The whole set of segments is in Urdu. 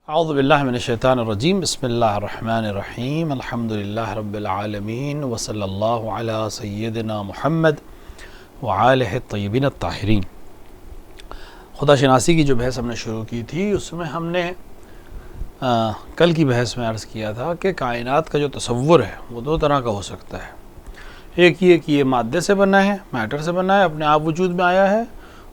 اعوذ باللہ من الشیطان الرجیم بسم اللہ الرحمن الرحیم الحمدللہ رب العالمین وصلی اللہ علی سیدنا محمد وآلہ الطیبین الطاہرین۔ خدا شناسی کی جو بحث ہم نے شروع کی تھی اس میں ہم نے کل کی بحث میں عرض کیا تھا کہ کائنات کا جو تصور ہے وہ دو طرح کا ہو سکتا ہے۔ ایک یہ کہ یہ مادے سے بنا ہے، میٹر سے بنا ہے، اپنے آپ وجود میں آیا ہے،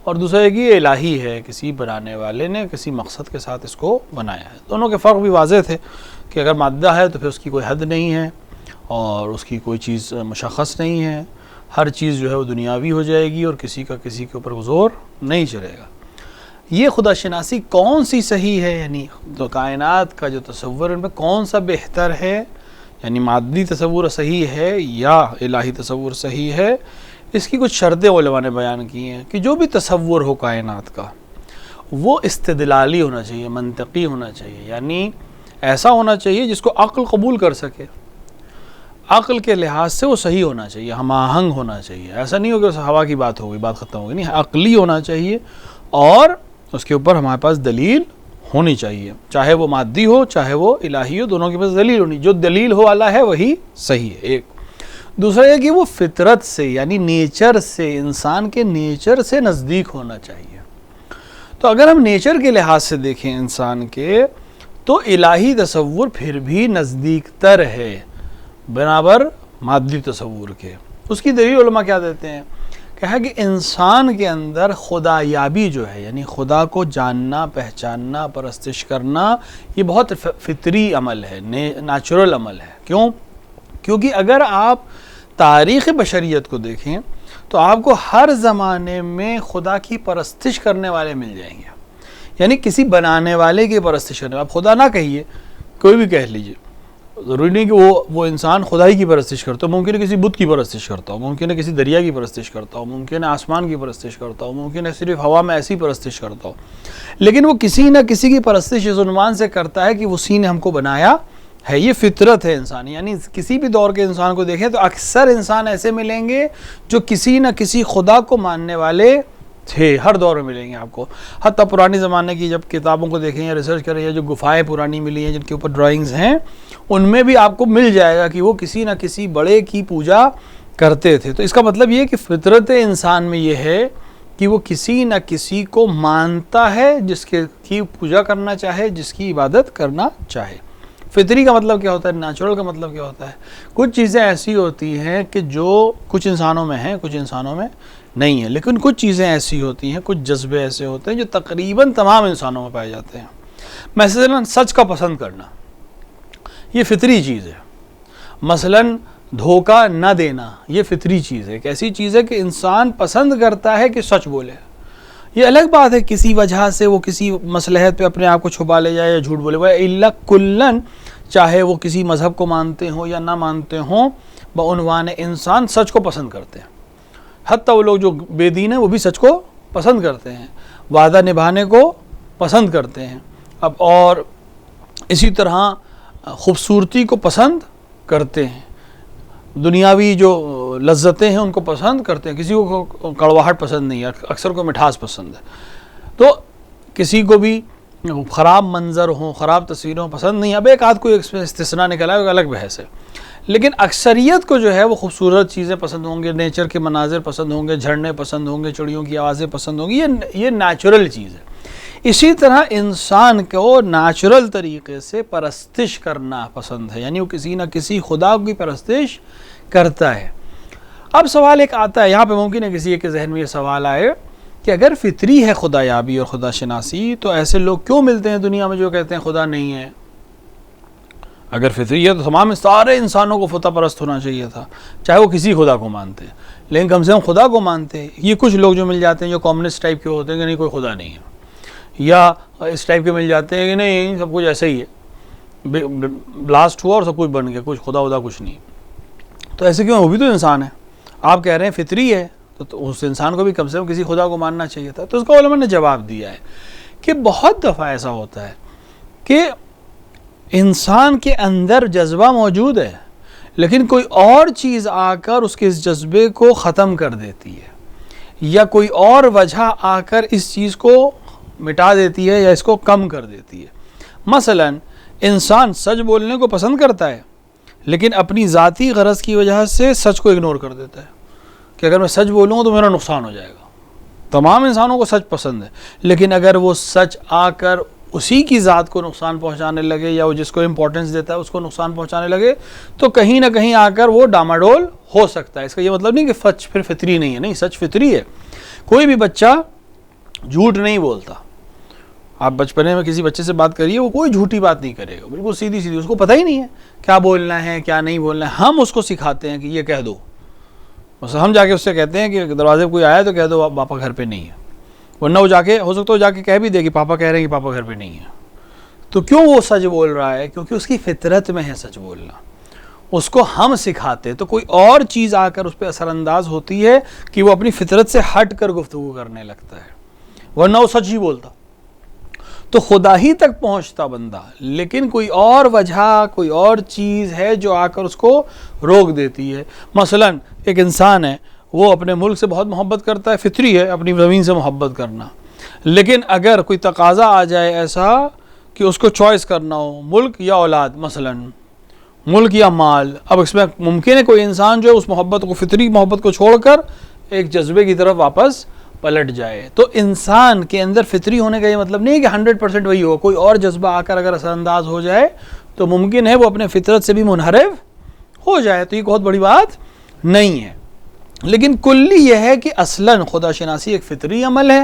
اور دوسرا ایک یہ الہی ہے، کسی بنانے والے نے کسی مقصد کے ساتھ اس کو بنایا ہے۔ دونوں کے فرق بھی واضح تھے کہ اگر مادہ ہے تو پھر اس کی کوئی حد نہیں ہے اور اس کی کوئی چیز مشخص نہیں ہے، ہر چیز جو ہے وہ دنیاوی ہو جائے گی اور کسی کا کسی کے اوپر زور نہیں چلے گا۔ یہ خدا شناسی کون سی صحیح ہے، یعنی تو کائنات کا جو تصور ان میں کون سا بہتر ہے، یعنی مادی تصور صحیح ہے یا الہی تصور صحیح ہے، اس کی کچھ شرطیں علماء نے بیان کی ہیں کہ جو بھی تصور ہو کائنات کا وہ استدلالی ہونا چاہیے، منطقی ہونا چاہیے، یعنی ایسا ہونا چاہیے جس کو عقل قبول کر سکے، عقل کے لحاظ سے وہ صحیح ہونا چاہیے، ہم آہنگ ہونا چاہیے۔ ایسا نہیں ہو کہ ہوا کی بات ہوگی، بات ختم ہوگی، نہیں، عقلی ہونا چاہیے اور اس کے اوپر ہمارے پاس دلیل ہونی چاہیے، چاہے وہ مادی ہو چاہے وہ الہی ہو، دونوں کے پاس دلیل ہونی، جو دلیل ہو والا ہے وہی صحیح ہے۔ ایک دوسرا یہ کہ وہ فطرت سے یعنی نیچر سے، انسان کے نیچر سے نزدیک ہونا چاہیے۔ تو اگر ہم نیچر کے لحاظ سے دیکھیں انسان کے تو الہی تصور پھر بھی نزدیک تر ہے برابر مادی تصور کے۔ اس کی دلیل علماء کیا دیتے ہیں کہ انسان کے اندر خدا یابی جو ہے، یعنی خدا کو جاننا، پہچاننا، پرستش کرنا، یہ بہت فطری عمل ہے، نیچرل عمل ہے۔ کیونکہ اگر آپ تاریخ بشریت کو دیکھیں تو آپ کو ہر زمانے میں خدا کی پرستش کرنے والے مل جائیں گے، یعنی کسی بنانے والے کی پرستش کرنے والے، آپ خدا نہ کہیے، کوئی بھی کہہ لیجئے، ضروری نہیں کہ وہ انسان خدائی کی پرستش کرتا ہو، ممکن ہے کسی بت کی پرستش کرتا ہو، ممکن ہے کسی دریا کی پرستش کرتا ہو، ممکن ہے آسمان کی پرستش کرتا ہو، ممکن ہے صرف ہوا میں ایسی پرستش کرتا ہو، لیکن وہ کسی نہ کسی کی پرستش اس عنوان سے کرتا ہے کہ اسی نے ہم کو بنایا ہے۔ یہ فطرت ہے انسانی، یعنی کسی بھی دور کے انسان کو دیکھیں تو اکثر انسان ایسے ملیں گے جو کسی نہ کسی خدا کو ماننے والے تھے، ہر دور میں ملیں گے آپ کو۔ حتیٰ پرانے زمانے کی جب کتابوں کو دیکھیں یا ریسرچ کریں، یا جو گفائیں پرانی ملی ہیں جن کے اوپر ڈرائنگز ہیں، ان میں بھی آپ کو مل جائے گا کہ وہ کسی نہ کسی بڑے کی پوجا کرتے تھے۔ تو اس کا مطلب یہ کہ فطرت انسان میں یہ ہے کہ وہ کسی نہ کسی کو مانتا ہے جس کی پوجا کرنا چاہے، جس کی عبادت کرنا چاہے۔ فطری کا مطلب کیا ہوتا ہے، نیچرل کا مطلب کیا ہوتا ہے؟ کچھ چیزیں ایسی ہوتی ہیں کہ جو کچھ انسانوں میں ہیں، کچھ انسانوں میں نہیں ہیں، لیکن کچھ چیزیں ایسی ہوتی ہیں، کچھ جذبے ایسے ہوتے ہیں جو تقریباً تمام انسانوں میں پائے جاتے ہیں۔ مثلاً سچ کا پسند کرنا، یہ فطری چیز ہے۔ مثلاً دھوکہ نہ دینا، یہ فطری چیز ہے، ایک ایسی چیز ہے کہ انسان پسند کرتا ہے کہ سچ بولے۔ یہ الگ بات ہے کسی وجہ سے وہ کسی مصلحت پہ اپنے آپ کو چھپا لے جائے یا جھوٹ بولے، وہ الا کلن، چاہے وہ کسی مذہب کو مانتے ہوں یا نہ مانتے ہوں، بعنوان انسان سچ کو پسند کرتے ہیں۔ حتیٰ وہ لوگ جو بے دین ہیں وہ بھی سچ کو پسند کرتے ہیں، وعدہ نبھانے کو پسند کرتے ہیں۔ اب اور اسی طرح خوبصورتی کو پسند کرتے ہیں، دنیاوی جو لذتیں ہیں ان کو پسند کرتے ہیں، کسی کو کڑواہٹ پسند نہیں ہے، اکثر کو مٹھاس پسند ہے۔ تو کسی کو بھی خراب منظر ہوں، خراب تصویروں پسند نہیں ہے۔ اب ایک آدھ کوئی استثناء نکلا ہے، الگ بحث ہے، لیکن اکثریت کو جو ہے وہ خوبصورت چیزیں پسند ہوں گے، نیچر کے مناظر پسند ہوں گے، جھرنے پسند ہوں گے، چڑیوں کی آوازیں پسند ہوں گی، یہ نیچرل چیز ہے۔ اسی طرح انسان کو نیچرل طریقے سے پرستش کرنا پسند ہے، یعنی وہ کسی نہ کسی خدا کی پرستش کرتا ہے۔ اب سوال ایک آتا ہے یہاں پہ، ممکن ہے کسی کے ذہن میں یہ سوال آئے کہ اگر فطری ہے خدا یابی اور خدا شناسی تو ایسے لوگ کیوں ملتے ہیں دنیا میں جو کہتے ہیں خدا نہیں ہے؟ اگر فطری ہے تو تمام سارے انسانوں کو خدا پرست ہونا چاہیے تھا، چاہے وہ کسی خدا کو مانتے ہیں، لیکن کم سے کم خدا کو مانتے ہیں۔ یہ کچھ لوگ جو مل جاتے ہیں جو کمیونسٹ ٹائپ کے ہوتے ہیں کہ نہیں کوئی خدا نہیں ہے، یا اس ٹائپ کے مل جاتے ہیں کہ نہیں سب کچھ ایسا ہی ہے، بلاسٹ ہوا اور سب کچھ بن گیا، کچھ خدا کچھ نہیں۔ تو ایسے کیوں؟ وہ بھی تو انسان ہے، آپ کہہ رہے ہیں فطری ہے تو اس انسان کو بھی کم سے کم کسی خدا کو ماننا چاہیے تھا۔ تو اس کا علماء نے جواب دیا ہے کہ بہت دفعہ ایسا ہوتا ہے کہ انسان کے اندر جذبہ موجود ہے لیکن کوئی اور چیز آ کر اس کے اس جذبے کو ختم کر دیتی ہے، یا کوئی اور وجہ آ کر اس چیز کو مٹا دیتی ہے یا اس کو کم کر دیتی ہے۔ مثلا انسان سچ بولنے کو پسند کرتا ہے لیکن اپنی ذاتی غرض کی وجہ سے سچ کو اگنور کر دیتا ہے کہ اگر میں سچ بولوں گا تو میرا نقصان ہو جائے گا. تمام انسانوں کو سچ پسند ہے لیکن اگر وہ سچ آ کر اسی کی ذات کو نقصان پہنچانے لگے یا وہ جس کو امپورٹنس دیتا ہے اس کو نقصان پہنچانے لگے تو کہیں نہ کہیں آ کر وہ ڈاماڈول ہو سکتا ہے. اس کا یہ مطلب نہیں کہ سچ پھر فطری نہیں ہے، نہیں، سچ فطری ہے. کوئی بھی بچہ جھوٹ نہیں بولتا. آپ بچپنے میں کسی بچے سے بات کریے وہ کوئی جھوٹی بات نہیں کرے گا، بالکل سیدھی سیدھی، اس کو پتہ ہی نہیں ہے کیا بولنا ہے کیا نہیں بولنا ہے. ہم اس کو سکھاتے ہیں کہ یہ کہہ دو. بس ہم جا کے اس سے کہتے ہیں کہ دروازے پہ کوئی آیا تو کہہ دو پاپا گھر پہ نہیں ہے، ورنہ وہ جا کے ہو سکتا ہے جا کے کہہ بھی دے کہ پاپا کہہ رہے ہیں کہ پاپا گھر پہ نہیں ہے. تو کیوں وہ سچ بول رہا ہے؟ کیونکہ اس کی فطرت میں ہے سچ بولنا. اس کو ہم سکھاتے تو کوئی اور چیز آ کر اس پہ اثر انداز ہوتی ہے کہ وہ اپنی فطرت سے ہٹ کر گفتگو کرنے لگتا ہے، ورنہ وہ سچ ہی بولتا. تو خدا ہی تک پہنچتا بندہ، لیکن کوئی اور وجہ، کوئی اور چیز ہے جو آ کر اس کو روک دیتی ہے. مثلا ایک انسان ہے، وہ اپنے ملک سے بہت محبت کرتا ہے، فطری ہے اپنی زمین سے محبت کرنا، لیکن اگر کوئی تقاضا آ جائے ایسا کہ اس کو چوائس کرنا ہو ملک یا اولاد، مثلا ملک یا مال، اب اس میں ممکن ہے کوئی انسان جو ہے اس محبت کو، فطری محبت کو چھوڑ کر ایک جذبے کی طرف واپس پلٹ جائے. تو انسان کے اندر فطری ہونے کا یہ مطلب نہیں ہے کہ 100% وہی ہوگا. کوئی اور جذبہ آ کر اگر اثر انداز ہو جائے تو ممکن ہے وہ اپنے فطرت سے بھی منحرف ہو جائے. تو یہ بہت بڑی بات نہیں ہے، لیکن کلی یہ ہے کہ اصلاً خدا شناسی ایک فطری عمل ہے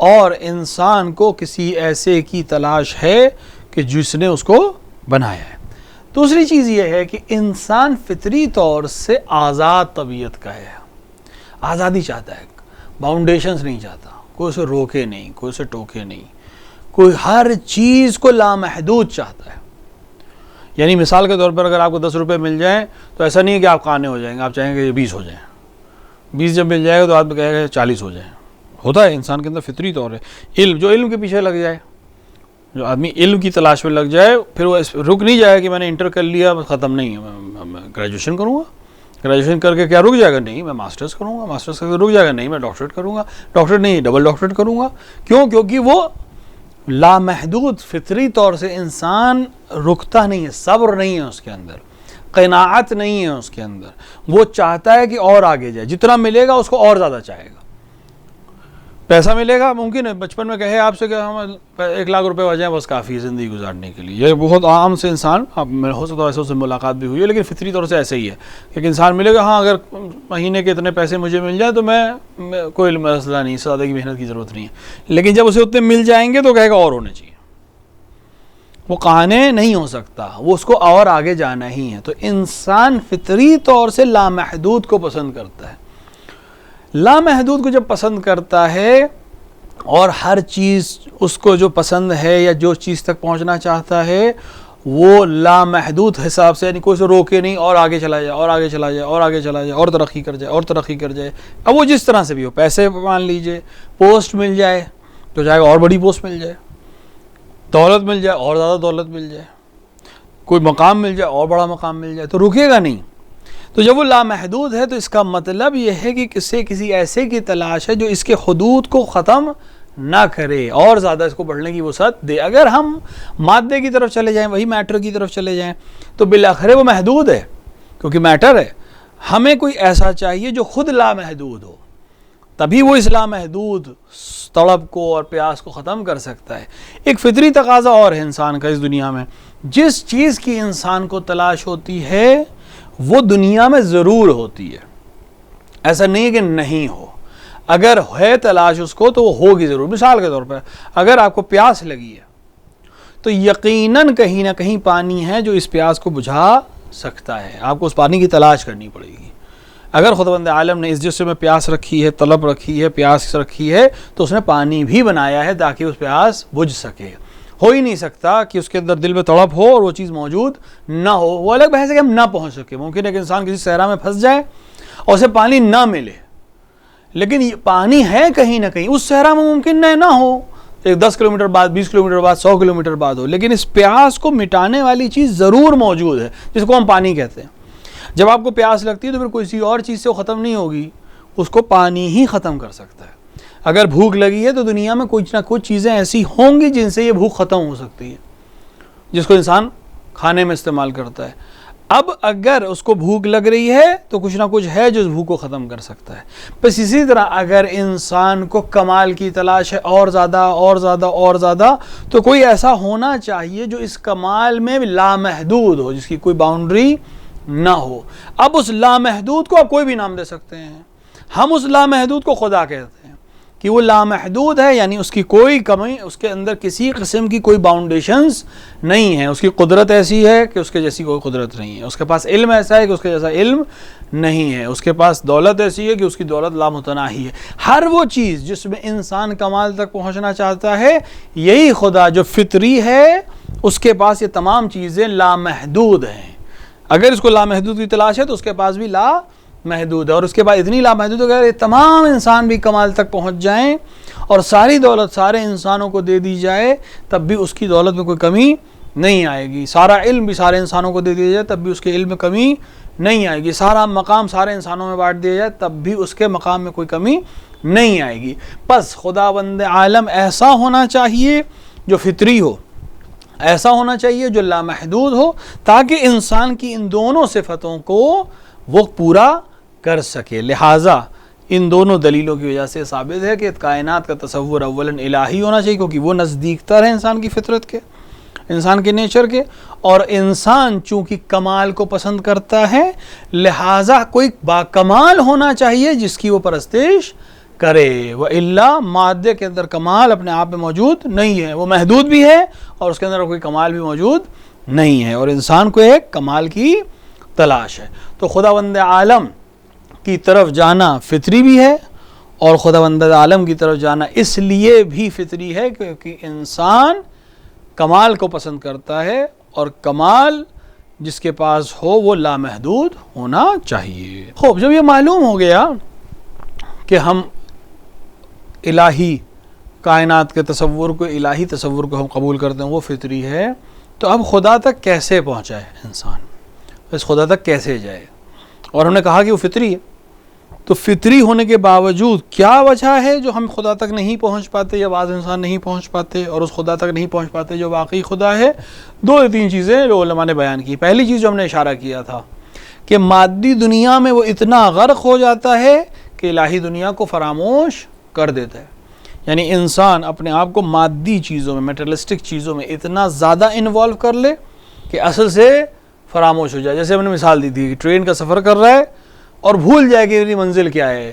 اور انسان کو کسی ایسے کی تلاش ہے کہ جس نے اس کو بنایا ہے. دوسری چیز یہ ہے کہ انسان فطری طور سے آزاد طبیعت کا ہے، آزادی چاہتا ہے، باؤنڈیشنز نہیں چاہتا، کوئی اسے روکے نہیں، کوئی اسے ٹوکے نہیں، کوئی ہر چیز کو لامحدود چاہتا ہے. یعنی مثال کے طور پر اگر آپ کو 10 روپے مل جائیں تو ایسا نہیں ہے کہ آپ قانے ہو جائیں گے، آپ چاہیں گے یہ 20 ہو جائیں. 20 جب مل جائے گا تو آپ کہے گا 40 ہو جائیں. ہوتا ہے انسان کے اندر فطری طور ہے. علم کے پیچھے لگ جائے، جو آدمی علم کی تلاش میں لگ جائے، پھر وہ رک نہیں جائے کہ میں نے انٹر کر لیا بس ختم نہیں ہے، میں گریجویشن کروں گا، گریجویشن کر کے کیا رک جائے گا؟ نہیں، میں ماسٹرز کروں گا، ماسٹرز کر کے رک جائے گا؟ نہیں، میں ڈاکٹریٹ کروں گا، ڈاکٹریٹ نہیں، ڈبل ڈاکٹریٹ کروں گا. کیوں؟ کیونکہ وہ لامحدود فطری طور سے انسان رکتا نہیں ہے، صبر نہیں ہے اس کے اندر، قناعت نہیں ہے اس کے اندر. وہ چاہتا ہے کہ اور آگے جائے، جتنا ملے گا اس کو اور زیادہ چاہے گا. پیسہ ملے گا، ممکن ہے بچپن میں کہے آپ سے کہ ہم 1 لاکھ روپے ہو جائیں بس کافی ہے زندگی گزارنے کے لیے. یہ بہت عام سے انسان، اب ہو سکتا ہے ایسے سے ملاقات بھی ہوئی ہے، لیکن فطری طور سے ایسے ہی ہے کہ انسان ملے گا، ہاں اگر مہینے کے اتنے پیسے مجھے مل جائیں تو میں کوئی مسئلہ نہیں، زیادہ کی محنت کی ضرورت نہیں ہے. لیکن جب اسے اتنے مل جائیں گے تو کہے گا اور ہونے چاہیے. وہ قانے نہیں ہو سکتا، وہ اس کو اور آگے جانا ہی ہے. تو انسان فطری طور سے لامحدود کو پسند کرتا ہے. لامحدود کو جب پسند کرتا ہے اور ہر چیز اس کو جو پسند ہے یا جو چیز تک پہنچنا چاہتا ہے وہ لامحدود حساب سے، یعنی کوئی سے روکے نہیں، اور آگے چلا جائے اور آگے چلا جائے اور آگے چلا جائے اور ترقی کر جائے اور ترقی کر جائے. اب وہ جس طرح سے بھی ہو، پیسے مان لیجئے، پوسٹ مل جائے تو جائے گا اور بڑی پوسٹ مل جائے، دولت مل جائے اور زیادہ دولت مل جائے، کوئی مقام مل جائے اور بڑا مقام مل جائے، تو رکے گا نہیں. تو جب وہ لامحدود ہے تو اس کا مطلب یہ ہے کہ کسی ایسے کی تلاش ہے جو اس کے حدود کو ختم نہ کرے اور زیادہ اس کو بڑھنے کی وسعت دے. اگر ہم مادے کی طرف چلے جائیں، وہی میٹر کی طرف چلے جائیں، تو بالآخر وہ محدود ہے کیونکہ میٹر ہے. ہمیں کوئی ایسا چاہیے جو خود لامحدود ہو، تبھی وہ اس لامحدود طلب کو اور پیاس کو ختم کر سکتا ہے. ایک فطری تقاضا اور ہے انسان کا اس دنیا میں، جس چیز کی انسان کو تلاش ہوتی ہے وہ دنیا میں ضرور ہوتی ہے. ایسا نہیں کہ نہیں ہو، اگر ہے تلاش اس کو تو وہ ہوگی ضرور. مثال کے طور پر اگر آپ کو پیاس لگی ہے تو یقیناً کہیں نہ کہیں پانی ہے جو اس پیاس کو بجھا سکتا ہے. آپ کو اس پانی کی تلاش کرنی پڑے گی. اگر خداوند عالم نے اس جسم میں پیاس رکھی ہے، طلب رکھی ہے، پیاس رکھی ہے، تو اس نے پانی بھی بنایا ہے تاکہ اس پیاس بجھ سکے. ہو ہی نہیں سکتا کہ اس کے اندر دل میں تڑپ ہو اور وہ چیز موجود نہ ہو. وہ الگ بحث ہے کہ ہم نہ پہنچ سکے. ممکن ہے کہ انسان کسی صحرا میں پھنس جائے اور اسے پانی نہ ملے، لیکن یہ پانی ہے کہیں نہ کہیں. اس صحرا میں ممکن نہ ہو، ایک 10 کلومیٹر بعد، 20 کلومیٹر بعد، 100 کلومیٹر بعد ہو، لیکن اس پیاس کو مٹانے والی چیز ضرور موجود ہے جس کو ہم پانی کہتے ہیں. جب آپ کو پیاس لگتی ہے تو پھر کوئی اور چیز سے وہ ختم نہیں ہوگی، اس کو پانی ہی ختم کر سکتا ہے. اگر بھوک لگی ہے تو دنیا میں کچھ نہ کچھ چیزیں ایسی ہوں گی جن سے یہ بھوک ختم ہو سکتی ہے. جس کو انسان کھانے میں استعمال کرتا ہے. اب اگر اس کو بھوک لگ رہی ہے تو کچھ نہ کچھ ہے جو اس بھوک کو ختم کر سکتا ہے. بس اسی طرح اگر انسان کو کمال کی تلاش ہے اور زیادہ اور زیادہ اور زیادہ، تو کوئی ایسا ہونا چاہیے جو اس کمال میں لامحدود ہو، جس کی کوئی باؤنڈری نہ ہو. اب اس لامحدود کو آپ کوئی بھی نام دے سکتے ہیں. ہم اس لامحدود کو خدا کہتے ہیں کہ وہ لامحدود ہے، یعنی اس کی کوئی کمی، اس کے اندر کسی قسم کی کوئی باؤنڈیشنز نہیں ہے. اس کی قدرت ایسی ہے کہ اس کے جیسی کوئی قدرت نہیں ہے. اس کے پاس علم ایسا ہے کہ اس کے جیسا علم نہیں ہے. اس کے پاس دولت ایسی ہے کہ اس کی دولت لامتناہی ہے. ہر وہ چیز جس میں انسان کمال تک پہنچنا چاہتا ہے، یہی خدا جو فطری ہے، اس کے پاس یہ تمام چیزیں لامحدود ہیں. اگر اس کو لامحدود کی تلاش ہے تو اس کے پاس بھی لامحدود ہے، اور اس کے بعد اتنی لامحدود اگر یہ تمام انسان بھی کمال تک پہنچ جائیں اور ساری دولت سارے انسانوں کو دے دی جائے، تب بھی اس کی دولت میں کوئی کمی نہیں آئے گی. سارا علم بھی سارے انسانوں کو دے دیا جائے تب بھی اس کے علم میں کمی نہیں آئے گی. سارا مقام سارے انسانوں میں بانٹ دیا جائے تب بھی اس کے مقام میں کوئی کمی نہیں آئے گی. بس خداوند عالم ایسا ہونا چاہیے جو فطری ہو، ایسا ہونا چاہیے جو لامحدود ہو، تاکہ انسان کی ان دونوں صفتوں کو وہ پورا کر سکے. لہٰذا ان دونوں دلیلوں کی وجہ سے ثابت ہے کہ کائنات کا تصور اولاً الہی ہونا چاہیے، کیونکہ وہ نزدیک تر ہے انسان کی فطرت کے، انسان کے نیچر کے. اور انسان چونکہ کمال کو پسند کرتا ہے، لہٰذا کوئی باکمال ہونا چاہیے جس کی وہ پرستش کرے. وَإِلَّا مادے کے اندر کمال اپنے آپ میں موجود نہیں ہے، وہ محدود بھی ہے اور اس کے اندر کوئی کمال بھی موجود نہیں ہے، اور انسان کو ایک کمال کی تلاش ہے. تو خداوند عالم کی طرف جانا فطری بھی ہے، اور خداوند عالم کی طرف جانا اس لیے بھی فطری ہے کیونکہ انسان کمال کو پسند کرتا ہے، اور کمال جس کے پاس ہو وہ لامحدود ہونا چاہیے. خوب، جب یہ معلوم ہو گیا کہ ہم الہی کائنات کے تصور کو، الہی تصور کو ہم قبول کرتے ہیں وہ فطری ہے، تو اب خدا تک کیسے پہنچائے انسان، اس خدا تک کیسے جائے؟ اور ہم نے کہا کہ وہ فطری ہے، تو فطری ہونے کے باوجود کیا وجہ ہے جو ہم خدا تک نہیں پہنچ پاتے، یا بعض انسان نہیں پہنچ پاتے اور اس خدا تک نہیں پہنچ پاتے جو واقعی خدا ہے؟ دو یا تین چیزیں جو علماء نے بیان کی. پہلی چیز جو ہم نے اشارہ کیا تھا کہ مادی دنیا میں وہ اتنا غرق ہو جاتا ہے کہ الہی دنیا کو فراموش کر دیتا ہے. یعنی انسان اپنے آپ کو مادی چیزوں میں، میٹرلسٹک چیزوں میں اتنا زیادہ انوالو کر لے کہ اصل سے فراموش ہو جائے. جیسے ہم نے مثال دی تھی کہ ٹرین کا سفر کر رہا ہے اور بھول جائے کہ میری منزل کیا ہے،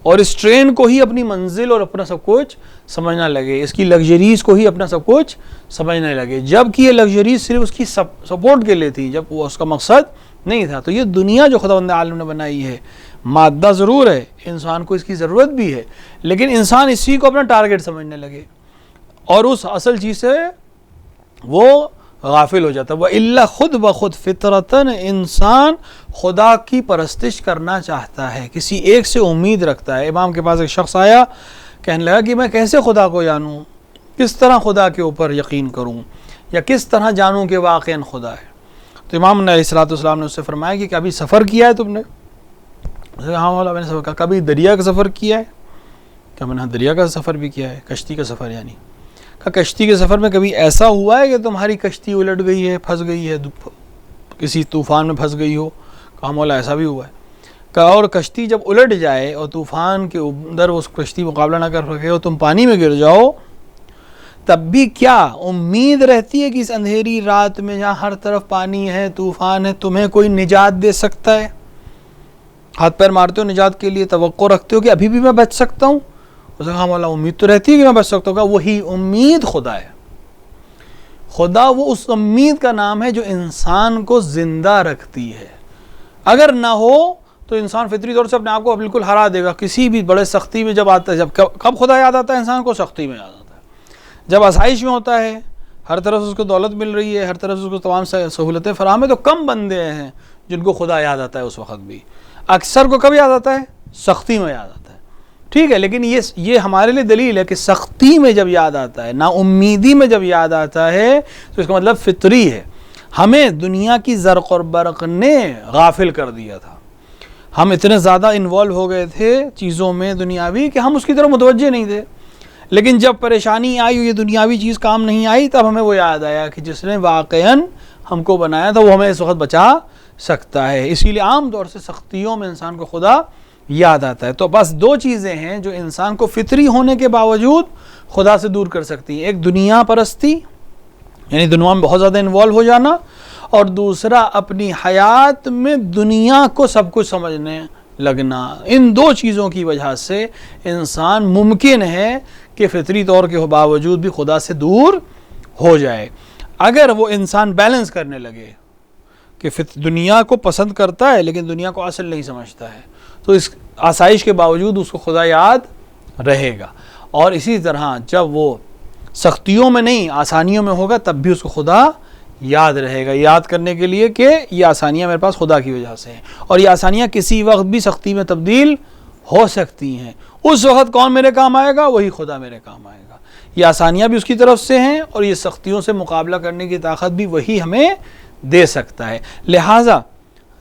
اور اس ٹرین کو ہی اپنی منزل اور اپنا سب کچھ سمجھنا لگے، اس کی لگژریز کو ہی اپنا سب کچھ سمجھنے لگے، جب کہ یہ لگژریز صرف اس کی سپورٹ کے لیے تھی، جب وہ اس کا مقصد نہیں تھا. تو یہ دنیا جو خداوند عالم نے بنائی ہے، مادہ ضرور ہے، انسان کو اس کی ضرورت بھی ہے، لیکن انسان اسی کو اپنا ٹارگٹ سمجھنے لگے اور اس اصل چیز سے وہ غافل ہو جاتا ہے. وَإِلَّا خود بخود فطرتاً انسان خدا کی پرستش کرنا چاہتا ہے، کسی ایک سے امید رکھتا ہے. امام کے پاس ایک شخص آیا، کہنے لگا کہ میں کیسے خدا کو جانوں، کس طرح خدا کے اوپر یقین کروں، یا کس طرح جانوں کہ واقعاً خدا ہے. تو امام علیہ الصلوۃ والسلام نے اس سے فرمایا کہ کبھی سفر کیا ہے تم نے؟ ہاں مولا میں نے سفر کیا. کبھی دریا کا سفر کیا ہے؟ کہ میں نے دریا کا سفر بھی کیا ہے، کشتی کا سفر. یعنی کہ کشتی کے سفر میں کبھی ایسا ہوا ہے کہ تمہاری کشتی الٹ گئی ہے، پھنس گئی ہے، کسی طوفان میں پھنس گئی ہو؟ کہا مولا ایسا بھی ہوا ہے. کہا اور کشتی جب الٹ جائے اور طوفان کے اندر اس کشتی مقابلہ نہ کر سکے اور تم پانی میں گر جاؤ، تب بھی کیا امید رہتی ہے کہ اس اندھیری رات میں جہاں ہر طرف پانی ہے، طوفان ہے، تمہیں کوئی نجات دے سکتا ہے؟ ہاتھ پیر مارتے ہو نجات کے لیے، توقع رکھتے ہو کہ ابھی بھی میں بچ سکتا ہوں؟ اس نے کہا مولا امید تو رہتی ہے کہ میں بچ سکتا ہوں. کہا وہی امید خدا ہے. خدا وہ اس امید کا نام ہے جو انسان کو زندہ رکھتی ہے. اگر نہ ہو تو انسان فطری طور سے اپنے آپ کو بالکل ہرا دے گا. کسی بھی بڑے سختی میں جب آتا ہے، جب کب خدا یاد آتا ہے انسان کو؟ سختی میں یاد آتا ہے. جب آسائش میں ہوتا ہے، ہر طرف سے اس کو دولت مل رہی ہے، ہر طرف سے اس کو تمام سہولتیں فراہم ہیں، تو کم بندے ہیں جن کو خدا یاد آتا ہے اس وقت بھی. اکثر کو کب یاد آتا ہے؟ سختی میں یاد آتا ہے. ٹھیک ہے، لیکن یہ ہمارے لیے دلیل ہے کہ سختی میں جب یاد آتا ہے، نا امیدی میں جب یاد آتا ہے، تو اس کا مطلب فطری ہے. ہمیں دنیا کی زرق اور برق نے غافل کر دیا تھا. ہم اتنے زیادہ انوالو ہو گئے تھے چیزوں میں دنیاوی کہ ہم اس کی طرف متوجہ نہیں تھے. لیکن جب پریشانی آئی، یہ دنیاوی چیز کام نہیں آئی، تب ہمیں وہ یاد آیا کہ جس نے واقعاً ہم کو بنایا تھا وہ ہمیں اس وقت بچا سکتا ہے. اسی لیے عام طور سے سختیوں میں انسان کو خدا یاد آتا ہے. تو بس دو چیزیں ہیں جو انسان کو فطری ہونے کے باوجود خدا سے دور کر سکتی ہیں. ایک دنیا پرستی، یعنی دنیا میں بہت زیادہ انوالو ہو جانا، اور دوسرا اپنی حیات میں دنیا کو سب کچھ سمجھنے لگنا. ان دو چیزوں کی وجہ سے انسان ممکن ہے کہ فطری طور کے باوجود بھی خدا سے دور ہو جائے. اگر وہ انسان بیلنس کرنے لگے کہ دنیا کو پسند کرتا ہے لیکن دنیا کو اصل نہیں سمجھتا ہے، تو اس آسائش کے باوجود اس کو خدا یاد رہے گا. اور اسی طرح جب وہ سختیوں میں نہیں آسانیوں میں ہوگا تب بھی اس کو خدا یاد رہے گا، یاد کرنے کے لیے کہ یہ آسانیاں میرے پاس خدا کی وجہ سے ہیں، اور یہ آسانیاں کسی وقت بھی سختی میں تبدیل ہو سکتی ہیں. اس وقت کون میرے کام آئے گا؟ وہی خدا میرے کام آئے گا. یہ آسانیاں بھی اس کی طرف سے ہیں اور یہ سختیوں سے مقابلہ کرنے کی طاقت بھی وہی ہمیں دے سکتا ہے. لہٰذا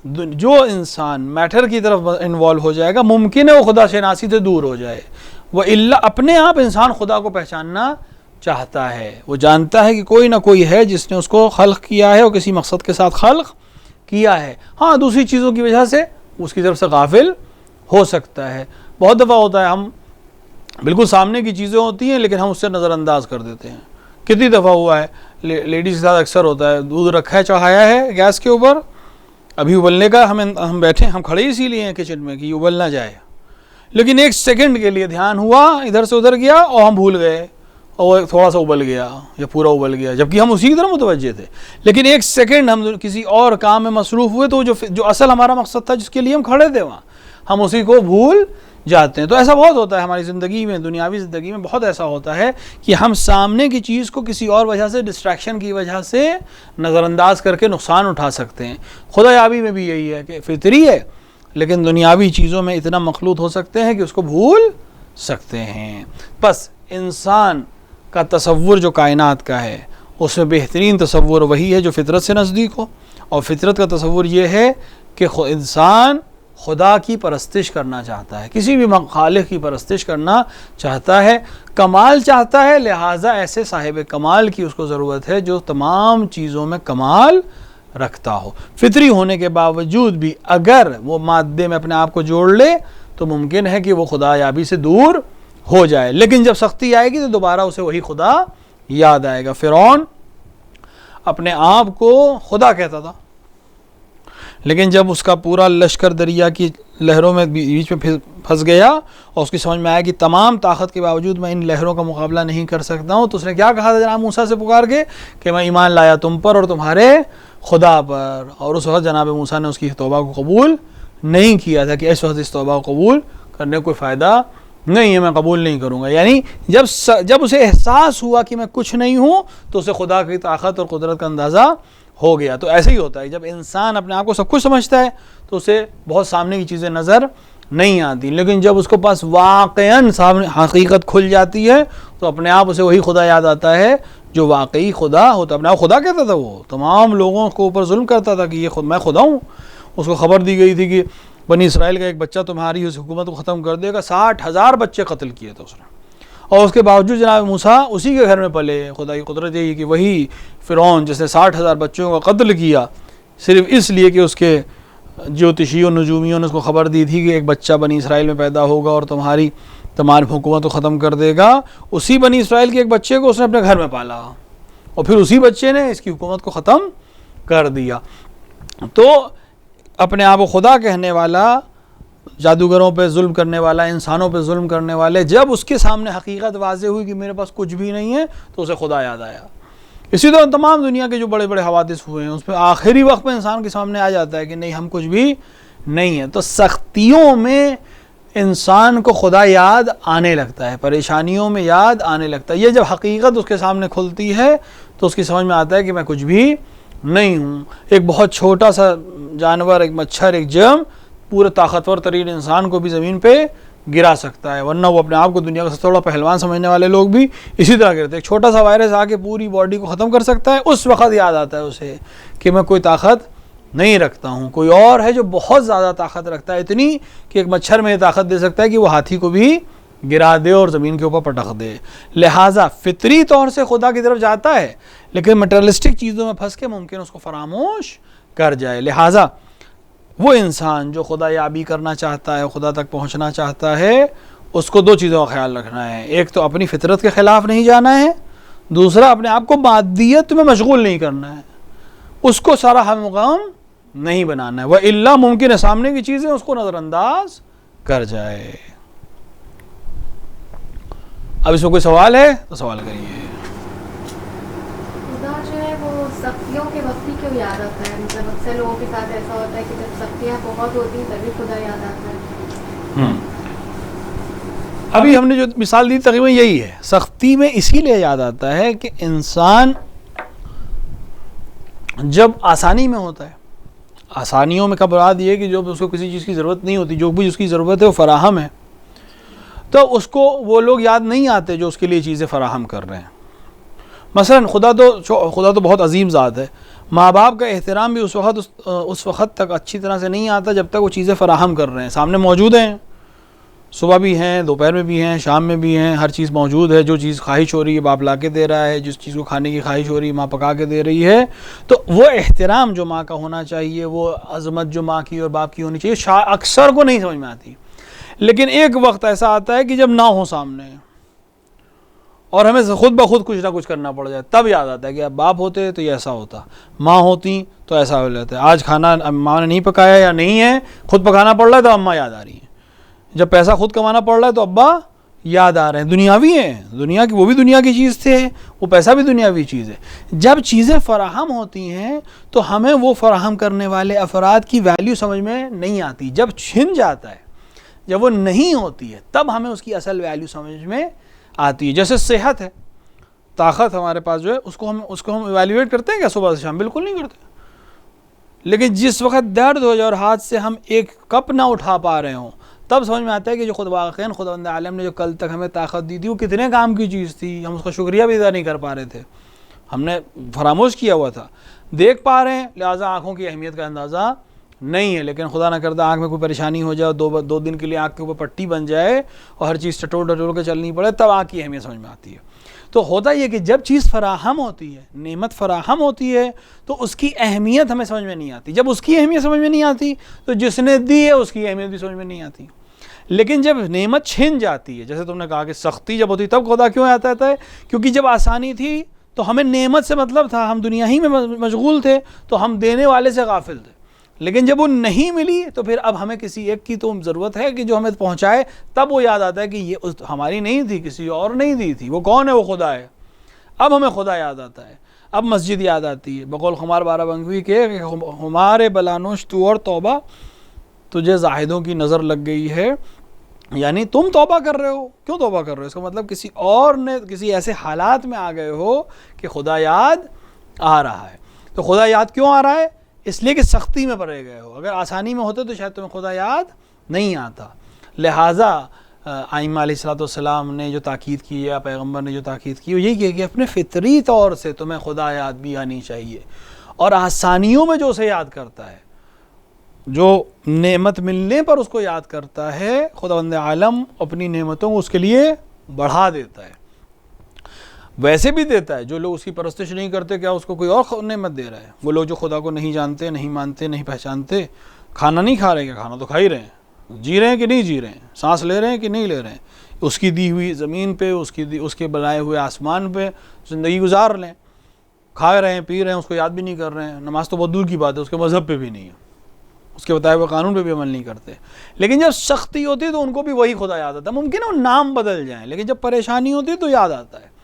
جو انسان میٹر کی طرف انوالو ہو جائے گا، ممکن ہے وہ خدا شناسی سے دور ہو جائے. وہ اپنے آپ انسان خدا کو پہچاننا چاہتا ہے، وہ جانتا ہے کہ کوئی نہ کوئی ہے جس نے اس کو خلق کیا ہے اور کسی مقصد کے ساتھ خلق کیا ہے. ہاں دوسری چیزوں کی وجہ سے اس کی طرف سے غافل ہو سکتا ہے. بہت دفعہ ہوتا ہے ہم بالکل سامنے کی چیزیں ہوتی ہیں لیکن ہم اس سے نظر انداز کر دیتے ہیں. کتنی دفعہ ہوا ہے لیڈیز کے ساتھ اکثر ہوتا ہے، دودھ رکھا ہے چڑھایا ہے گیس کے اوپر، ابھی ابلنے کا ہم بیٹھے، ہم کھڑے اسی لیے ہیں کچن میں کہ ابل نہ جائے، لیکن ایک سیکنڈ کے لیے دھیان ہوا ادھر سے ادھر گیا اور ہم بھول گئے اور تھوڑا سا ابل گیا یا پورا ابل گیا، جبکہ ہم اسی کی طرف متوجہ تھے. لیکن ایک سیکنڈ ہم کسی اور کام میں مصروف ہوئے تو جو اصل ہمارا مقصد تھا جس کے لیے ہم کھڑے تھے وہاں، ہم اسی کو بھول جاتے ہیں. تو ایسا بہت ہوتا ہے ہماری زندگی میں، دنیاوی زندگی میں بہت ایسا ہوتا ہے کہ ہم سامنے کی چیز کو کسی اور وجہ سے، ڈسٹریکشن کی وجہ سے نظر انداز کر کے نقصان اٹھا سکتے ہیں. خدا یابی میں بھی یہی ہے کہ فطری ہے لیکن دنیاوی چیزوں میں اتنا مخلوط ہو سکتے ہیں کہ اس کو بھول سکتے ہیں. بس انسان کا تصور جو کائنات کا ہے اس میں بہترین تصور وہی ہے جو فطرت سے نزدیک ہو، اور فطرت کا تصور یہ ہے کہ انسان خدا کی پرستش کرنا چاہتا ہے، کسی بھی خالق کی پرستش کرنا چاہتا ہے، کمال چاہتا ہے. لہٰذا ایسے صاحب کمال کی اس کو ضرورت ہے جو تمام چیزوں میں کمال رکھتا ہو. فطری ہونے کے باوجود بھی اگر وہ مادے میں اپنے آپ کو جوڑ لے تو ممکن ہے کہ وہ خدا یابی سے دور ہو جائے، لیکن جب سختی آئے گی تو دوبارہ اسے وہی خدا یاد آئے گا. فرعون اپنے آپ کو خدا کہتا تھا، لیکن جب اس کا پورا لشکر دریا کی لہروں میں بیچ میں پھنس گیا اور اس کی سمجھ میں آیا کہ تمام طاقت کے باوجود میں ان لہروں کا مقابلہ نہیں کر سکتا ہوں، تو اس نے کیا کہا تھا جناب موسیٰ سے پکار کے کہ میں ایمان لایا تم پر اور تمہارے خدا پر. اور اس وقت جناب موسیٰ نے اس کی توبہ کو قبول نہیں کیا تھا کہ اس وقت اس توبہ کو قبول کرنے کوئی فائدہ نہیں ہے، میں قبول نہیں کروں گا. یعنی جب اسے احساس ہوا کہ میں کچھ نہیں ہوں تو اسے خدا کی طاقت اور قدرت کا اندازہ ہو گیا. تو ایسے ہی ہوتا ہے، جب انسان اپنے آپ کو سب کچھ سمجھتا ہے تو اسے بہت سامنے کی چیزیں نظر نہیں آتی، لیکن جب اس کو پاس واقعاً سامنے حقیقت کھل جاتی ہے تو اپنے آپ اسے وہی خدا یاد آتا ہے جو واقعی خدا ہوتا. اپنے آپ خدا کہتا تھا، وہ تمام لوگوں کو اوپر ظلم کرتا تھا کہ یہ میں خدا ہوں. اس کو خبر دی گئی تھی کہ بنی اسرائیل کا ایک بچہ تمہاری اس حکومت کو ختم کر دے گا. 60,000 بچے قتل کیے تھے اس نے، اور اس کے باوجود جناب موسیٰ اسی کے گھر میں پلے. خدا کی قدرت یہی کہ وہی فرعون جس نے 60,000 بچوں کا قتل کیا صرف اس لیے کہ اس کے جوتشیوں نجومیوں نے اس کو خبر دی تھی کہ ایک بچہ بنی اسرائیل میں پیدا ہوگا اور تمہاری تمام حکومت کو ختم کر دے گا، اسی بنی اسرائیل کے ایک بچے کو اس نے اپنے گھر میں پالا اور پھر اسی بچے نے اس کی حکومت کو ختم کر دیا. تو اپنے آپ کو خدا کہنے والا، جادوگروں پہ ظلم کرنے والا، انسانوں پہ ظلم کرنے والے، جب اس کے سامنے حقیقت واضح ہوئی کہ میرے پاس کچھ بھی نہیں ہے تو اسے خدا یاد آیا. اسی طرح تمام دنیا کے جو بڑے بڑے حوادث ہوئے ہیں اس پہ آخری وقت میں انسان کے سامنے آ جاتا ہے کہ نہیں ہم کچھ بھی نہیں ہے. تو سختیوں میں انسان کو خدا یاد آنے لگتا ہے، پریشانیوں میں یاد آنے لگتا ہے. یہ جب حقیقت اس کے سامنے کھلتی ہے تو اس کی سمجھ میں آتا ہے کہ میں کچھ بھی نہیں ہوں. ایک بہت چھوٹا سا جانور، ایک مچھر، ایک جرم پورے طاقتور ترین انسان کو بھی زمین پہ گرا سکتا ہے، ورنہ وہ اپنے آپ کو دنیا کا سب سے بڑا پہلوان سمجھنے والے لوگ بھی اسی طرح کرتے ہیں. ایک چھوٹا سا وائرس آ کے پوری باڈی کو ختم کر سکتا ہے، اس وقت یاد آتا ہے اسے کہ میں کوئی طاقت نہیں رکھتا ہوں. کوئی اور ہے جو بہت زیادہ طاقت رکھتا ہے، اتنی کہ ایک مچھر میں یہ طاقت دے سکتا ہے کہ وہ ہاتھی کو بھی گرا دے اور زمین کے اوپر پٹخ دے. لہٰذا فطری طور سے خدا کی طرف جاتا ہے لیکن مٹیریلسٹک چیزوں میں پھنس کے ممکن اس کو فراموش کر جائے. لہٰذا وہ انسان جو خدا یابی کرنا چاہتا ہے، خدا تک پہنچنا چاہتا ہے، اس کو دو چیزوں کا خیال رکھنا ہے. ایک تو اپنی فطرت کے خلاف نہیں جانا ہے، دوسرا اپنے آپ کو مادیت میں مشغول نہیں کرنا ہے، اس کو سارا ہم غم نہیں بنانا ہے. وَإِلَّا ممکن ہے سامنے کی چیزیں اس کو نظر انداز کر جائے. اب اس میں کوئی سوال ہے تو سوال کریے. خدا جو ہے وہ سختیوں کے وقت ہی کیوں یاد آتا ہے؟ مطلب اکثر لوگوں کے ساتھ ایسا ہوتا ہے کہ جب سختیاں بہت ہوتی ہیں تبھی خدا یاد آتا ہے. ابھی ہم نے جو مثال دی تقریباً یہی ہے. سختی میں اسی لیے یاد آتا ہے کہ انسان جب آسانی میں ہوتا ہے، آسانیوں میں کا مراد یہ کہ جو اس کو کسی چیز کی ضرورت نہیں ہوتی، جو بھی اس کی ضرورت ہے وہ فراہم ہے، تو اس کو وہ لوگ یاد نہیں آتے جو اس کے لیے چیزیں فراہم کر رہے ہیں. مثلا خدا تو بہت عظیم ذات ہے. ماں باپ کا احترام بھی اس وقت تک اچھی طرح سے نہیں آتا جب تک وہ چیزیں فراہم کر رہے ہیں، سامنے موجود ہیں، صبح بھی ہیں، دوپہر میں بھی ہیں، شام میں بھی ہیں، ہر چیز موجود ہے. جو چیز خواہش ہو رہی ہے باپ لا کے دے رہا ہے، جس چیز کو کھانے کی خواہش ہو رہی ہے ماں پکا کے دے رہی ہے. تو وہ احترام جو ماں کا ہونا چاہیے، وہ عظمت جو ماں کی اور باپ کی ہونی چاہیے، اکثر کو نہیں سمجھ میں آتی. لیکن ایک وقت ایسا آتا ہے کہ جب نہ ہو سامنے اور ہمیں خود بخود کچھ نہ کچھ کرنا پڑ جائے، تب یاد آتا ہے کہ اب باپ ہوتے تو یہ ایسا ہوتا، ماں ہوتی تو ایسا ہو جاتا ہے. آج کھانا ماں نے نہیں پکایا یا نہیں ہے، خود پکانا پڑ رہا ہے تو اماں یاد آ رہی ہیں. جب پیسہ خود کمانا پڑ رہا ہے تو ابا یاد آ رہے ہیں. دنیاوی ہیں، دنیا کی، وہ بھی دنیا کی چیز تھے، وہ پیسہ بھی دنیاوی چیز ہے. جب چیزیں فراہم ہوتی ہیں تو ہمیں وہ فراہم کرنے والے افراد کی ویلیو سمجھ میں نہیں آتی. جب چھن جاتا ہے، جب وہ نہیں ہوتی ہے، تب ہمیں اس کی اصل ویلیو سمجھ میں آتی ہے. جیسے صحت ہے، طاقت ہمارے پاس جو ہے، اس کو ہم ایویلیویٹ کرتے ہیں کیا صبح سے شام؟ بالکل نہیں کرتے. لیکن جس وقت درد ہو جائے اور ہاتھ سے ہم ایک کپ نہ اٹھا پا رہے ہوں، تب سمجھ میں آتا ہے کہ جو واقعاً خداوند عالم نے جو کل تک ہمیں طاقت دی تھی وہ کتنے کام کی چیز تھی. ہم اس کا شکریہ بھی ادا نہیں کر پا رہے تھے، ہم نے فراموش کیا ہوا تھا. دیکھ پا رہے ہیں، لہٰذا آنکھوں کی اہمیت کا اندازہ نہیں ہے. لیکن خدا نہ کرتا آنکھ میں کوئی پریشانی ہو جائے، دو دن کے لیے آنکھ کے اوپر پٹی بن جائے اور ہر چیز ٹٹول کے چلنی پڑے، تب آنکھ کی اہمیت سمجھ میں آتی ہے. تو ہوتا یہ کہ جب چیز فراہم ہوتی ہے، نعمت فراہم ہوتی ہے، تو اس کی اہمیت ہمیں سمجھ میں نہیں آتی. جب اس کی اہمیت سمجھ میں نہیں آتی تو جس نے دی ہے اس کی اہمیت بھی سمجھ میں نہیں آتی. لیکن جب نعمت چھن جاتی ہے، جیسے تم نے کہا کہ سختی جب ہوتی تب خدا کیوں آتا ہے؟ کیونکہ جب آسانی تھی تو ہمیں نعمت سے مطلب تھا، ہم دنیا ہی میں مشغول تھے، تو ہم دینے والے سے غافل تھے. لیکن جب وہ نہیں ملی تو پھر اب ہمیں کسی ایک کی تو ضرورت ہے کہ جو ہمیں پہنچائے، تب وہ یاد آتا ہے کہ یہ ہماری نہیں تھی، کسی اور نہیں دی تھی. وہ کون ہے؟ وہ خدا ہے. اب ہمیں خدا یاد آتا ہے، اب مسجد یاد آتی ہے. بقول خمار بارہ بنگوی کے ہمارے بلانوش تو اور توبہ، تجھے زاہدوں کی نظر لگ گئی ہے. یعنی تم توبہ کر رہے ہو. کیوں توبہ کر رہے ہو؟ اس کا مطلب کسی اور نے کسی ایسے حالات میں آ گئے ہو کہ خدا یاد آ رہا ہے. تو خدا یاد کیوں آ رہا ہے؟ اس لیے کہ سختی میں پڑے گئے ہو. اگر آسانی میں ہوتے تو شاید تمہیں خدا یاد نہیں آتا. لہٰذا ائمہ علیہ الصلوۃ والسلام نے جو تاکید کی یا پیغمبر نے جو تاکید کی وہ یہی کہ اپنے فطری طور سے تمہیں خدا یاد بھی آنی چاہیے. اور آسانیوں میں جو اسے یاد کرتا ہے، جو نعمت ملنے پر اس کو یاد کرتا ہے، خداوند عالم اپنی نعمتوں کو اس کے لیے بڑھا دیتا ہے. ویسے بھی دیتا ہے. جو لوگ اس کی پرستش نہیں کرتے، کیا اس کو کوئی اور نعمت دے رہا ہے؟ وہ لوگ جو خدا کو نہیں جانتے، نہیں مانتے، نہیں پہچانتے، کھانا نہیں کھا رہے ہیں، کھانا تو کھا ہی رہے ہیں، جی رہے ہیں کہ نہیں جی رہے ہیں، سانس لے رہے ہیں کہ نہیں لے رہے ہیں، اس کی دی ہوئی زمین پہ، اس کے بنائے ہوئے آسمان پہ زندگی گزار لیں، کھا رہے ہیں، پی رہے ہیں، اس کو یاد بھی نہیں کر رہے ہیں. نماز تو بہت دور کی بات ہے، اس کے مذہب پہ بھی نہیں ہے، اس کے بتائے ہوئے قانون پہ بھی عمل نہیں کرتے. لیکن جب سختی ہوتی ہے تو ان کو بھی وہی خدا یاد آتا ہے. ممکن ہے وہ نام بدل جائیں، لیکن جب پریشانی ہوتی ہے تو یاد آتا ہے.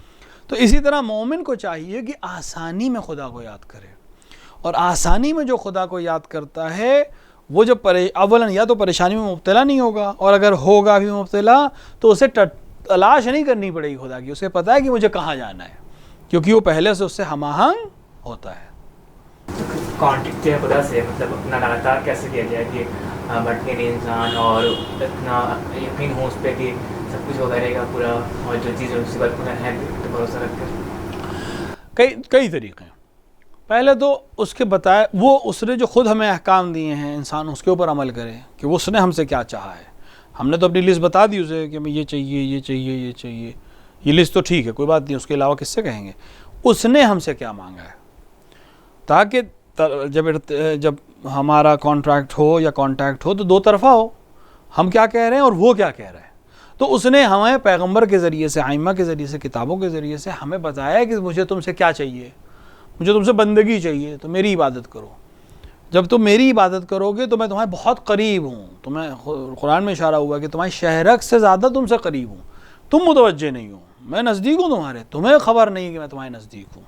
تو اسی طرح مومن کو چاہیے کہ آسانی میں خدا کو یاد کرے. اور آسانی میں جو خدا کو یاد کرتا ہے وہ جب اولاً یا تو پریشانی میں مبتلا نہیں ہوگا، اور اگر ہوگا بھی مبتلا تو اسے تلاش نہیں کرنی پڑے گی خدا کی. اسے پتہ ہے کہ مجھے کہاں جانا ہے، کیونکہ وہ پہلے سے اس سے ہم آہنگ ہوتا ہے. کانٹیکٹ جو ہے خدا سے مطلب اپنا لگاتار کیسے کیا جائے کہ بھٹکے نہیں انسان، اور اتنا یقین ہو اس پہ کہ سب کچھ ہوتا رہے گا پورا، اور جو چیزیں اس پر ہے بھروسہ رکھ کر. کئی طریقے ہیں. پہلے تو اس کے بتائے اس نے جو خود ہمیں احکام دیے ہیں، انسان اس کے اوپر عمل کرے کہ اس نے ہم سے کیا چاہا ہے. ہم نے تو اپنی لسٹ بتا دی اسے کہ ہمیں یہ چاہیے یہ چاہیے یہ چاہیے، یہ لسٹ تو ٹھیک ہے کوئی بات نہیں، اس کے علاوہ کس سے کہیں گے، اس نے ہم سے کیا مانگا ہے، تاکہ جب ہمارا کانٹریکٹ ہو یا کانٹیکٹ ہو تو دو طرفہ ہو، ہم کیا کہہ رہے ہیں اور وہ کیا کہہ رہے ہیں۔ تو اس نے ہمیں پیغمبر کے ذریعے سے، ائمہ کے ذریعے سے، کتابوں کے ذریعے سے ہمیں بتایا کہ مجھے تم سے کیا چاہیے، مجھے تم سے بندگی چاہیے، تو میری عبادت کرو، جب تم میری عبادت کرو گے تو میں تمہارے بہت قریب ہوں، تمہیں قرآن میں اشارہ ہوا کہ تمہارے شہرک سے زیادہ تم سے قریب ہوں، تم متوجہ نہیں ہو، میں نزدیک ہوں تمہارے، تمہیں خبر نہیں کہ میں تمہارے نزدیک ہوں۔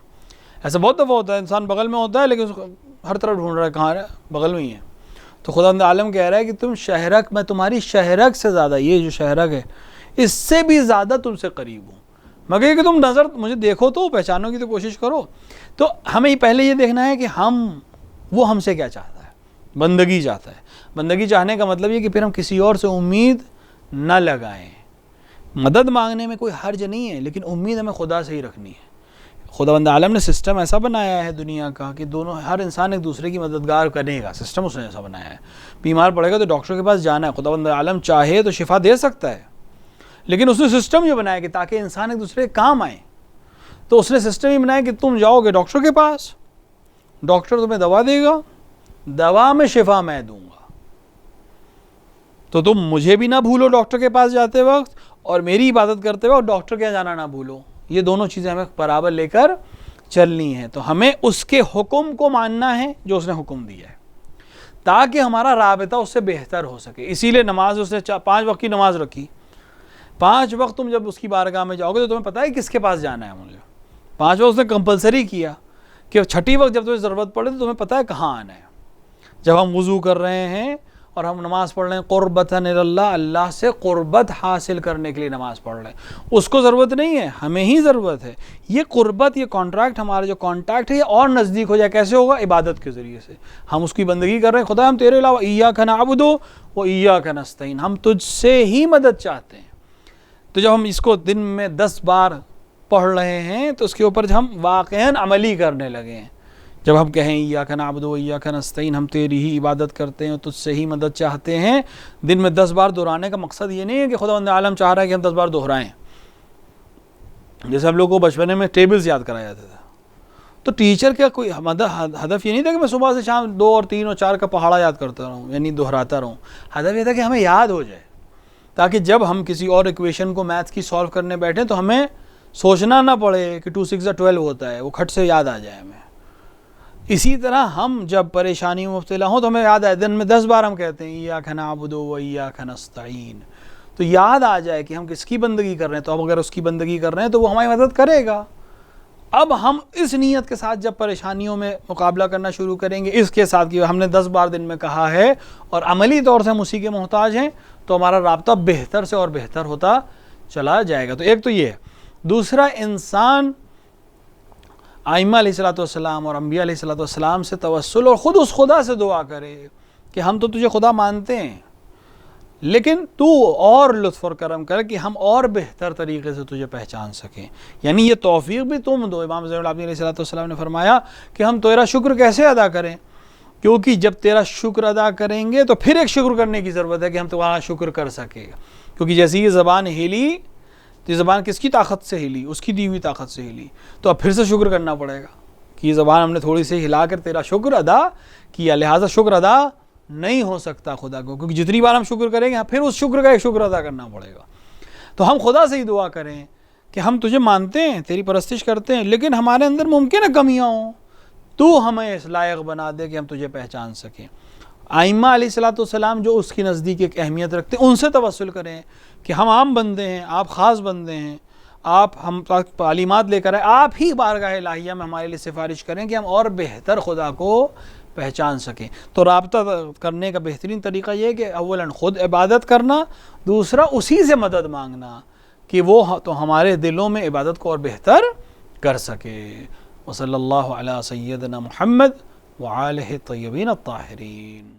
ایسا بہت دفعہ ہوتا ہے انسان بغل میں ہوتا ہے لیکن اس کو ہر طرف ڈھونڈ رہا ہے کہاں ہے، بغل میں ہی ہے۔ تو خداوند عالم کہہ رہا ہے کہ تم شہرک، میں تمہاری شہرک سے زیادہ، یہ جو شہرک ہے اس سے بھی زیادہ تم سے قریب ہوں، مگر یہ کہ تم نظر مجھے دیکھو تو پہچانو کی تو کوشش کرو۔ تو ہمیں پہلے یہ دیکھنا ہے کہ وہ ہم سے کیا چاہتا ہے، بندگی چاہتا ہے۔ بندگی چاہنے کا مطلب یہ کہ پھر ہم کسی اور سے امید نہ لگائیں۔ مدد مانگنے میں کوئی حرج نہیں ہے، لیکن امید ہمیں خدا سے ہی رکھنی ہے۔ خداوند عالم نے سسٹم ایسا بنایا ہے دنیا کا کہ ہر انسان ایک دوسرے کی مددگار کرے گا، سسٹم اس نے ایسا بنایا ہے۔ بیمار پڑے گا تو ڈاکٹر کے پاس جانا ہے، خداوند عالم چاہے تو شفا دے سکتا ہے، لیکن اس نے سسٹم یہ بنایا کہ تاکہ انسان ایک دوسرے کے کام آئے، تو اس نے سسٹم یہ بنایا کہ تم جاؤ گے ڈاکٹر کے پاس، ڈاکٹر تمہیں دوا دے گا، دوا میں شفا میں دوں گا، تو تم مجھے بھی نہ بھولو ڈاکٹر کے پاس جاتے وقت، اور میری عبادت کرتے وقت ڈاکٹر کے جانا نہ بھولو۔ یہ دونوں چیزیں ہمیں برابر لے کر چلنی ہیں۔ تو ہمیں اس کے حکم کو ماننا ہے جو اس نے حکم دیا ہے، تاکہ ہمارا رابطہ اس سے بہتر ہو سکے۔ اسی لیے نماز اس نے 5 وقت کی نماز رکھی۔ 5 وقت تم جب اس کی بارگاہ میں جاؤ گے تو تمہیں پتہ ہے کس کے پاس جانا ہے مجھے۔ 5 وقت اس نے کمپلسری کیا کہ 6ٹی وقت جب تمہیں ضرورت پڑے تو تمہیں پتہ ہے کہاں آنا ہے۔ جب ہم وضو کر رہے ہیں اور ہم نماز پڑھ رہے ہیں قربتاً اللہ، اللہ سے قربت حاصل کرنے کے لیے نماز پڑھ رہے ہیں، اس کو ضرورت نہیں ہے، ہمیں ہی ضرورت ہے۔ یہ قربت، یہ کانٹریکٹ، ہمارا جو کانٹیکٹ ہے یہ اور نزدیک ہو جائے، کیسے ہوگا؟ عبادت کے ذریعے سے۔ ہم اس کی بندگی کر رہے ہیں، خدا ہم تیرے علاوہ ایاک نعبد و ایاک نستعین، ہم تجھ سے ہی مدد چاہتے ہیں۔ تو جب ہم اس کو دن میں 10 بار پڑھ رہے ہیں تو اس کے اوپر ہم واقعاً عملی کرنے لگے ہیں۔ جب ہم کہیں ایاک نعبد و ایاک نستعین، ہم تیری ہی عبادت کرتے ہیں، تجھ سے ہی مدد چاہتے ہیں، دن میں 10 بار دہرانے کا مقصد یہ نہیں ہے کہ خداوند عالم چاہ رہا ہے کہ ہم 10 بار دہرائیں۔ جیسے ہم لوگ کو بچپنے میں ٹیبلز یاد کرایا جاتا تھا، تو ٹیچر کا کوئی ہدف یہ نہیں تھا کہ میں صبح سے شام 2 اور 3 اور 4 کا پہاڑا یاد کرتا رہوں، یعنی دہراتا رہوں۔ ہدف یہ تھا کہ ہمیں یاد ہو جائے، تاکہ جب ہم کسی اور ایکویشن کو میتھس کی سالو کرنے بیٹھیں تو ہمیں سوچنا نہ پڑے کہ 2 6 12 ہوتا ہے، وہ کھٹ سے یاد آ جائے ہمیں۔ اسی طرح ہم جب پریشانی میں مبتلا ہوں تو ہمیں یاد آئے، دن میں 10 بار ہم کہتے ہیں ایاک نعبد و ایاک نستعین، تو یاد آ جائے کہ ہم کس کی بندگی کر رہے ہیں۔ تو اب اگر اس کی بندگی کر رہے ہیں تو وہ ہماری مدد کرے گا۔ اب ہم اس نیت کے ساتھ جب پریشانیوں میں مقابلہ کرنا شروع کریں گے، اس کے ساتھ کہ ہم نے 10 بار دن میں کہا ہے اور عملی طور سے ہم اسی کے محتاج ہیں، تو ہمارا رابطہ بہتر سے اور بہتر ہوتا چلا جائے گا۔ تو ایک تو یہ ہے۔ دوسرا، انسان ائمہ علیہ الصلوۃ والسلام اور انبیاء علیہ الصلوۃ والسلام سے توسل اور خود اس خدا سے دعا کرے کہ ہم تو تجھے خدا مانتے ہیں، لیکن تو اور لطف اور کرم کر کہ ہم اور بہتر طریقے سے تجھے پہچان سکیں، یعنی یہ توفیق بھی تم دو۔ امام زین العابدین علیہ الصلوۃ والسلام نے فرمایا کہ ہم تیرا شکر کیسے ادا کریں، کیونکہ جب تیرا شکر ادا کریں گے تو پھر ایک شکر کرنے کی ضرورت ہے کہ ہم تمہارا شکر کر سکیں، کیونکہ جیسے یہ زبان ہلی تو یہ زبان کس کی طاقت سے ہلی؟ اس کی دی ہوئی طاقت سے ہلی، تو اب پھر سے شکر کرنا پڑے گا کہ یہ زبان ہم نے تھوڑی سی ہلا کر تیرا شکر ادا کیا، لہٰذا شکر ادا نہیں ہو سکتا خدا کو، کیونکہ جتنی بار ہم شکر کریں گے پھر اس شکر کا ایک شکر ادا کرنا پڑے گا۔ تو ہم خدا سے ہی دعا کریں کہ ہم تجھے مانتے ہیں، تیری پرستش کرتے ہیں، لیکن ہمارے اندر ممکن ہے کمیاں ہوں، تو ہمیں اس لائق بنا دے کہ ہم تجھے پہچان سکیں۔ ائمہ علیہ الصلوۃ والسلام جو اس کی نزدیک ایک اہمیت رکھتے ہیں، ان سے توسل کریں کہ ہم عام بندے ہیں، آپ خاص بندے ہیں، آپ ہم تک تعلیمات لے کر آئے، آپ ہی بارگاہ الہیہ میں ہمارے لیے سفارش کریں کہ ہم اور بہتر خدا کو پہچان سکیں۔ تو رابطہ کرنے کا بہترین طریقہ یہ ہے کہ اولاً خود عبادت کرنا، دوسرا اسی سے مدد مانگنا کہ وہ تو ہمارے دلوں میں عبادت کو اور بہتر کر سکے۔ وصلی اللہ علی سیدنا محمد وآلہ الطیبین الطاہرین۔